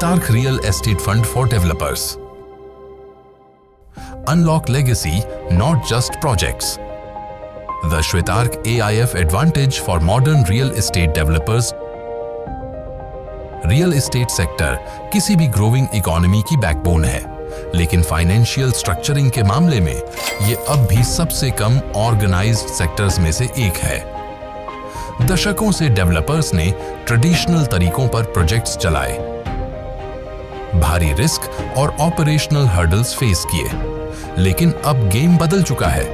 Shwetark Real Estate Fund for Developers. Unlock legacy, not just projects. The Shwetark AIF Advantage for modern real estate developers. Real estate sector किसी भी growing economy की backbone है, लेकिन financial structuring के मामले में ये अब भी सबसे कम ऑर्गेनाइज्ड सेक्टर्स में से एक है। दशकों से डेवलपर्स ने ट्रेडिशनल तरीकों पर प्रोजेक्ट्स चलाए, भारी रिस्क और ऑपरेशनल हर्डल्स फेस किए, लेकिन अब गेम बदल चुका है।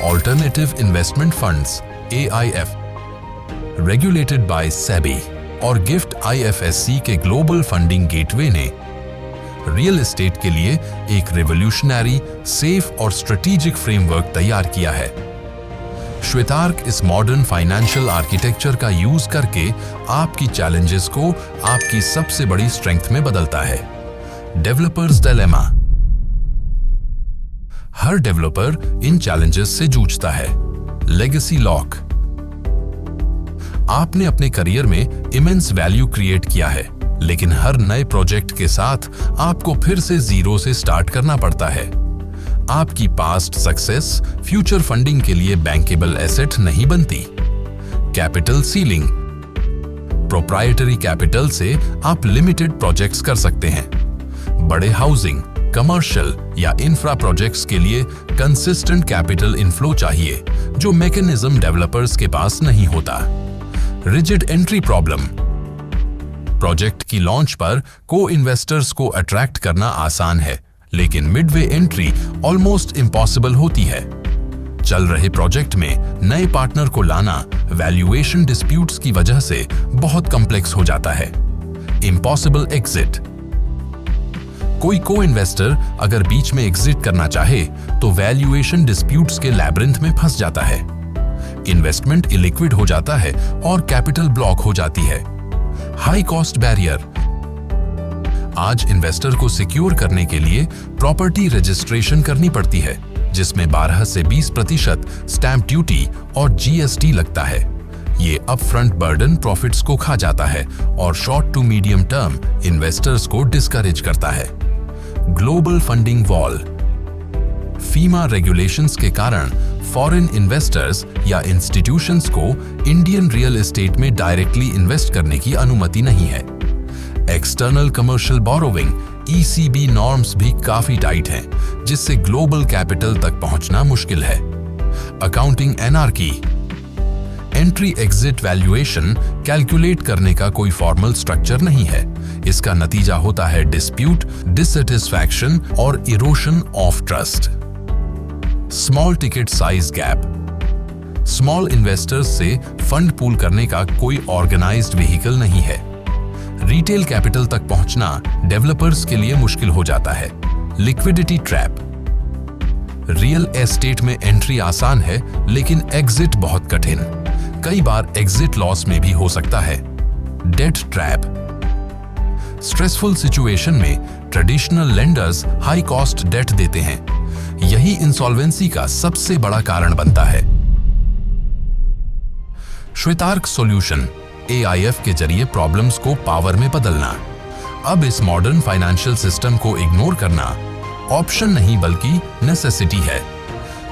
Alternative investment funds AIF regulated by SEBI और गिफ्ट IFSC के ग्लोबल फंडिंग गेटवे ने रियल एस्टेट के लिए एक रिवॉल्यूशनरी, सेफ और स्ट्रेटेजिक फ्रेमवर्क तैयार किया है। श्वेतार्क इस मॉडर्न फाइनेंशियल आर्किटेक्चर का यूज करके आपकी चैलेंजेस को आपकी सबसे बड़ी स्ट्रेंथ में बदलता है। Developers dilemma. Her developer in challenges से जूझता है। Legacy lock. आपने अपने करियर में इमेंस वैल्यू क्रिएट किया है, लेकिन हर नए प्रोजेक्ट के साथ आपको फिर से जीरो से स्टार्ट करना पड़ता है। आपकी पास्ट सक्सेस फ्यूचर फंडिंग के लिए बैंकेबल एसेट नहीं बनती। Capital ceiling. प्रोप्राइटरी कैपिटल से आप लिमिटेड प्रोजेक्ट्स कर सकते हैं। बड़े हाउसिंग, कमर्शियल या इंफ्रा प्रोजेक्ट्स के लिए कंसिस्टेंट कैपिटल इनफ्लो चाहिए, जो मैकेनिज्म डेवलपर्स के पास नहीं होता। Rigid entry problem. प्रोजेक्ट की लॉन्च पर को इन्वेस्टर्स को अट्रैक्ट करना आसान है, लेकिन मिडवे एंट्री ऑलमोस्ट इम्पॉसिबल होती है। चल रहे प्रोजेक्ट में नए पार्टनर को लाना वैल्यूएशन डिस्प्यूट्स की वजह से बहुत कॉम्प्लेक्स हो जाता है। Impossible exit. कोई को इन्वेस्टर अगर बीच में एग्जिट करना चाहे तो वैल्यूएशन डिस्प्यूट्स के लैब्रिंथ में फंस जाता है। इन्वेस्टमेंट इलिक्विड हो जाता है और कैपिटल ब्लॉक हो जाती है। High cost barrier. आज इन्वेस्टर को सिक्योर करने के लिए प्रॉपर्टी रजिस्ट्रेशन करनी पड़ती है, जिसमें 12 से 20% स्टैंप ड्यूटी और GST लगता है। ये अपफ्रंट बर्डन प्रॉफिट्स को खा जाता है और short to medium term investors को डिस्करेज करता है। Global funding wall. FEMA regulations के कारण फॉरेन इन्वेस्टर्स या इंस्टीट्यूशंस को इंडियन रियल एस्टेट में डायरेक्टली इन्वेस्ट करने की अनुमति नहीं है। External commercial borrowing ECB norms भी काफी टाइट हैं, जिससे ग्लोबल कैपिटल तक पहुंचना मुश्किल है। Accounting anarchy. Entry exit valuation calculate करने का कोई फॉर्मल स्ट्रक्चर नहीं है। इसका नतीजा होता है डिस्प्यूट, डिससैटिस्फैक्शन और erosion of trust. Small ticket size gap. Small investors से फंड पूल करने का कोई ऑर्गेनाइज्ड व्हीकल नहीं है। रिटेल कैपिटल तक पहुंचना डेवलपर्स के लिए मुश्किल हो जाता है। Liquidity trap. रियल एस्टेट में एंट्री आसान है, लेकिन एग्जिट बहुत कठिन। कई बार एग्जिट लॉस में भी हो सकता है। Debt trap. स्ट्रेसफुल सिचुएशन में traditional lenders high cost debt देते हैं। यही इंसॉल्वेंसी का सबसे बड़ा कारण बनता है। श्वेतार्क सॉल्यूशन AIF के जरिए प्रॉब्लम्स को पावर में बदलना। अब इस मॉडर्न फाइनेंशियल सिस्टम को इग्नोर करना ऑप्शन नहीं बल्कि नेसेसिटी है।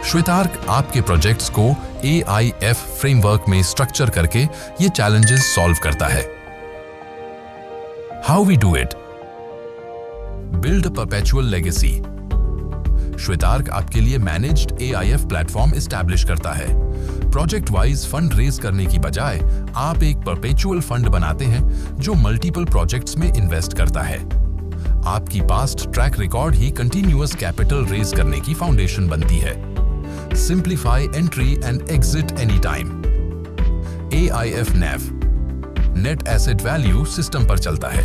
श्वेतार्क आपके प्रोजेक्ट्स को AIF फ्रेमवर्क में स्ट्रक्चर करके ये चैलेंजेस सॉल्व करता है। How we do it. Build a perpetual legacy. Shwetark आपके लिए मैनेज्ड AIF प्लेटफॉर्म एस्टैब्लिश करता है। प्रोजेक्ट वाइज फंड रेज करने की बजाय आप एक परपेचुअल फंड बनाते हैं जो मल्टीपल प्रोजेक्ट्स में इन्वेस्ट करता है। आपकी पास्ट ट्रैक रिकॉर्ड ही कंटिन्यूअस कैपिटल रेज करने की फाउंडेशन बनती है। Simplify entry and exit any time. AIF NAV net asset value system पर चलता है।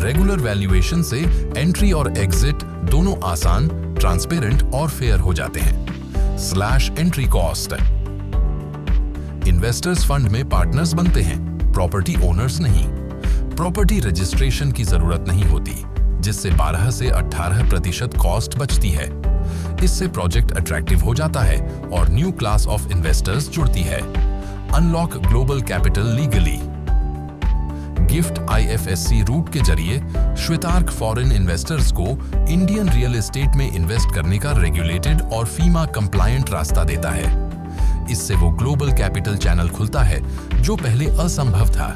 रेगुलर वैल्यूएशन से एंट्री और एग्जिट दोनों आसान, ट्रांसपेरेंट और फेयर हो जाते हैं। Slash entry cost. Investors fund में पार्टनर्स बनते हैं, प्रॉपर्टी ओनर्स नहीं। प्रॉपर्टी रजिस्ट्रेशन की जरूरत नहीं होती, जिससे 12 से 18% कॉस्ट बचती है। इससे प्रोजेक्ट अट्रैक्टिव हो जाता है और न्यू क्लास ऑफ इन्वेस्टर्स जुड़ती है। Unlock global capital legally. Gift IFSC route के जरिए श्वेतार्क फॉरेन इन्वेस्टर्स को इंडियन रियल एस्टेट में इन्वेस्ट करने का रेगुलेटेड और फीमा कंप्लायंट रास्ता देता है। इससे वो ग्लोबल कैपिटल चैनल खुलता है जो पहले असंभव था।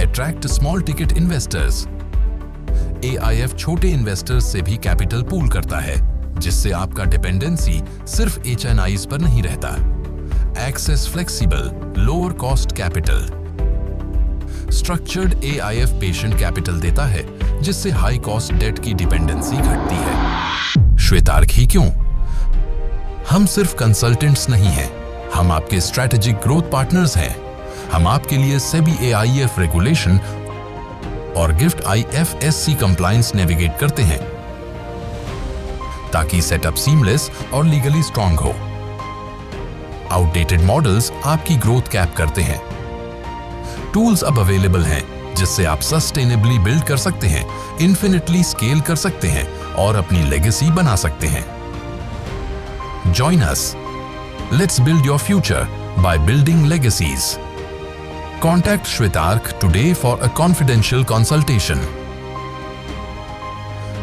Attract small ticket investors. AIF छोटे इन्वेस्टर्स से भी कैपिटल पूल करता है, जिससे आपका डिपेंडेंसी सिर्फ HNIs पर नहीं रहता। Access flexible lower cost capital. Structured AIF patient capital देता है, जिससे हाई कॉस्ट डेट की डिपेंडेंसी घटती है। श्वेतार्क ही क्यों? हम सिर्फ कंसल्टेंट्स नहीं हैं, हम आपके स्ट्रैटेजिक ग्रोथ पार्टनर्स हैं। हम आपके लिए SEBI AIF रेगुलेशन और गिफ्ट IFSC कंप्लायंस नेविगेट करते हैं, ताकि सेटअप सीमलेस और लीगली स्ट्रांग हो। आउटडेटेड मॉडल्स आपकी ग्रोथ कैप करते हैं। टूल्स अब अवेलेबल हैं, जिससे आप सस्टेनेबली बिल्ड कर सकते हैं, इन्फिनिटली स्केल कर सकते हैं और अपनी लेगेसी बना सकते हैं। Join us. Let's build your future by building legacies. Contact Shwetark today for a confidential consultation.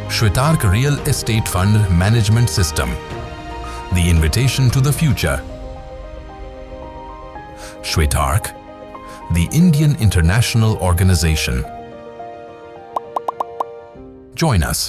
Shwetark Real Estate Fund Management System. The invitation to the future. Shwetark, the Indian International Organization. Join us.